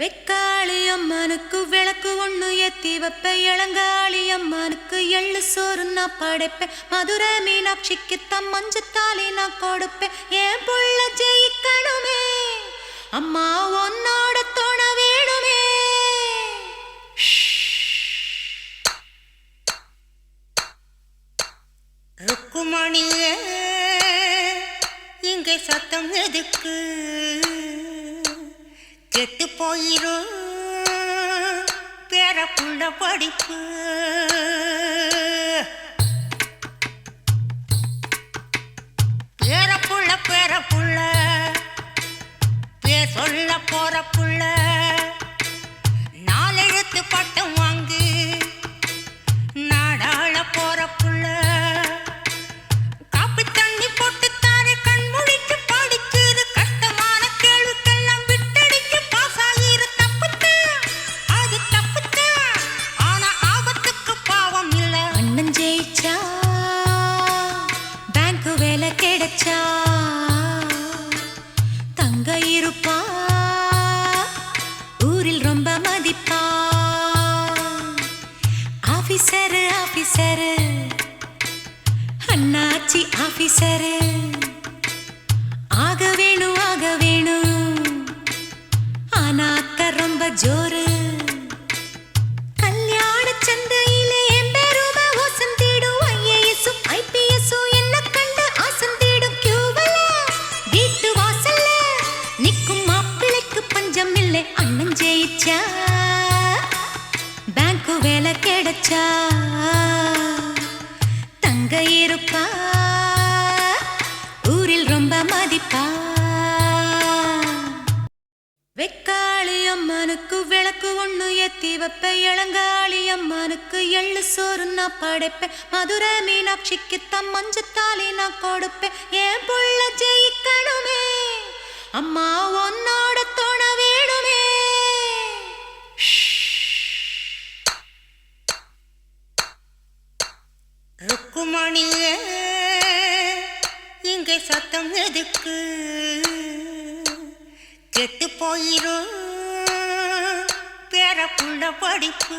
வெக்காளி அம்மனுக்கு விளக்கு ஒண்ணு ஏத்தி வைப்ப, இளங்காளி அம்மனுக்கு எள்ளு சோறு நான் படைப்பேன், மதுரை மீனாட்சிக்கு தம் மஞ்சத்தாலி நான் கொடுப்பேன். என் புள்ள ஜெயிக்கணுமே, அம்மா உன்னோட தோண வேணுமே. ருக்குமணியே, இங்கே சத்தம் எதுக்கு? கெட்டு போயிரும் பேரப்புள்ள படிப்பு. பேரப்புள்ள பேரப்புள்ள பேர் சொல்ல போற புள்ள, நாலெழுத்து பட்டம் வாங்கு நாடாள போற புள்ள. தங்க இருப்பா, ஊரில் ரொம்ப மதிப்பா. ஆபீசரு ஆபீசரு அண்ணாச்சி ஆபீசரு, ஆக வேணும் ஆக வேணும், ஆனாக்க ரொம்ப ஜோரு. கல்யாண சந்தையிலே எம்பெருமை வசந்திடும், ஐஏஎஸும் ஐபிஎஸும் என்ன கண்டு ஆசந்திடும். கியூவல வீட்டு வாசல்ல நிக்கும் மாப்பிளைக்கு பஞ்சம் இல்லை. அண்ணன் ஜெயிச்சா, பேங்கு வேலை கிடைச்சா, தங்க இருப்பா, ஊரில் ரொம்ப மதிப்பா. வெக்காளி அம்மனுக்கு விளக்கு ஒண்ணு ஏத்தி வைப்ப, இளங்காளி அம்மனுக்கு எள்ளு சோறு நான் படைப்பேன், மதுரை மீனாட்சிக்கு தம் மஞ்சத்தாலி நான் கொடுப்பேன். என் புள்ள ஜெயிக்கணுமே, அம்மா உன்னோட தோண வேணுமே. ருக்குமணியே, இங்கே சத்தம் எதுக்கு? கெட்டு போயிரும் பேரப்புள்ள படிப்பு.